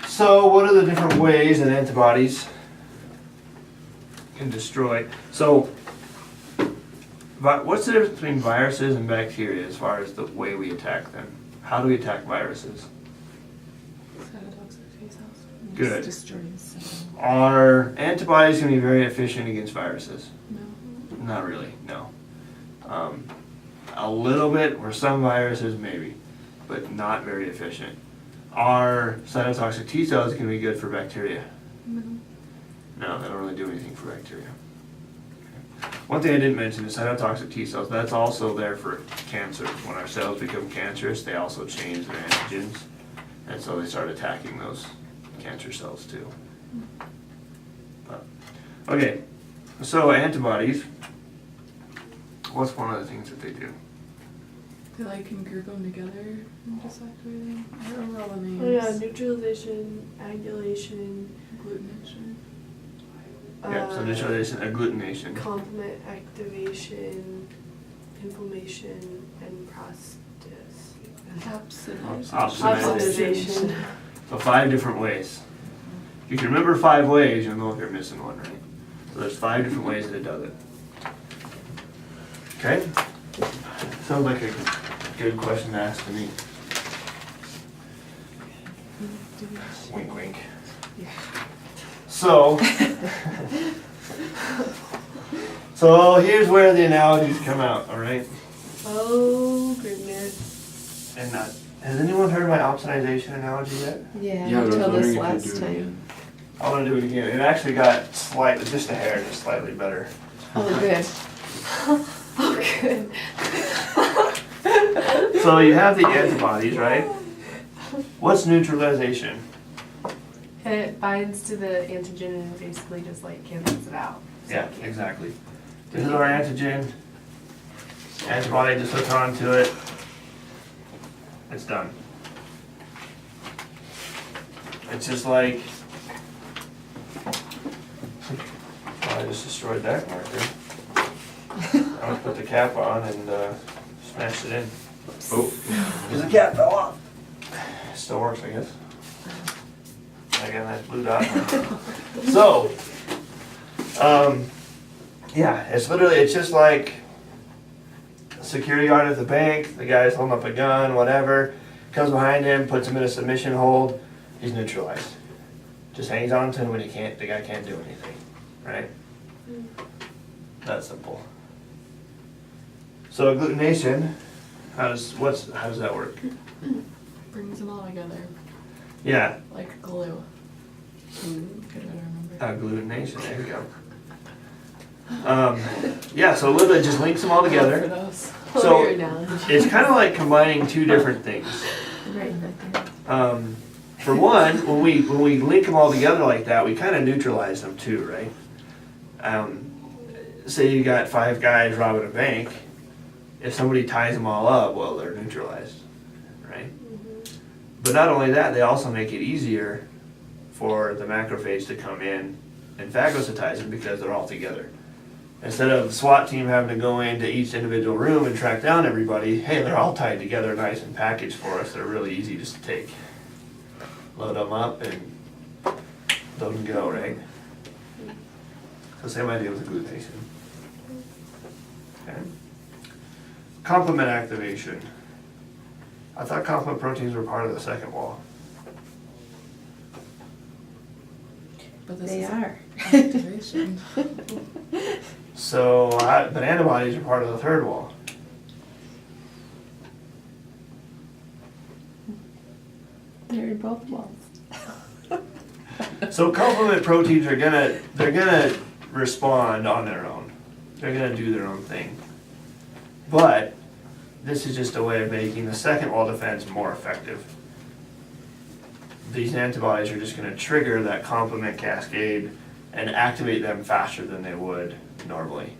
So what are the different ways that antibodies can destroy? So what's the difference between viruses and bacteria as far as the way we attack them? How do we attack viruses? Cytotoxic T cells. Good. Destroys cells. Are antibodies going to be very efficient against viruses? No. Not really, no. A little bit, or some viruses maybe, but not very efficient. Are cytotoxic T cells going to be good for bacteria? No. No, they don't really do anything for bacteria. One thing I didn't mention is cytotoxic T cells. That's also there for cancer. When our cells become cancerous, they also change their antigens, and so they start attacking those cancer cells too. But, okay, so antibodies. What's one of the things that they do? They like can group them together and just activate them. I don't remember all the names. Oh yeah, neutralization, agglutration, Agglutination. Yeah, so neutralization, agglutination. complement activation, inflammation, and prosthesis. Opsonization. So 5 different ways. If you can remember 5 ways, you'll know if you're missing one, right? So there's 5 different ways that it does it. Okay? Sounds like a good question to ask to me. Wink, wink. So, so here's where the analogies come out, all right? Oh goodness. And has anyone heard my opsonization analogy yet? Yeah, Yeah, you but I was told us wondering if you'd last do it time. again. I want to do it again. It actually got slightly, just a hair, just slightly better. Oh, good. Oh good. So you have the antibodies, right? What's neutralization? It binds to the antigen and basically just like cancels it out. So Yeah, it can't- exactly. This is our antigen. Antibody just hooks onto it. It's done. It's just like, I just destroyed that marker. I would put the cap on and smashed it in. Oh, because the cap fell off. Still works, I guess. I got that blue dot. So, yeah, it's just like a security guard at the bank. The guy's holding up a gun, whatever. Comes behind him, puts him in a submission hold. He's neutralized. Just hangs on to him when the guy can't do anything, right? That simple. So agglutination, how does that work? Brings them all together Yeah, like glue. Good way to remember. agglutination. There you go. Yeah, so literally just links them all For together. those. So Your analogy. it's kind of like combining 2 different things. Right there. For one, when we link them all together like that, we kind of neutralize them too, right? Say you got 5 guys robbing a bank. If somebody ties them all up, well, they're neutralized, right? But not only that, they also make it easier for the macrophage to come in and phagocytize them because they're all together. Instead of the SWAT team having to go into each individual room and track down everybody, hey, they're all tied together nice and packaged for us. They're really easy just to take. Load them up and load and go, right? So same idea with agglutination. Okay. Complement activation. I thought complement proteins were part of the second wall. But this They is are. activation. So, but antibodies are part of the third wall. They're in both walls. So complement proteins they're gonna respond on their own. They're gonna do their own thing. But this is just a way of making the second wall defense more effective. These antibodies are just gonna trigger that complement cascade and activate them faster than they would normally.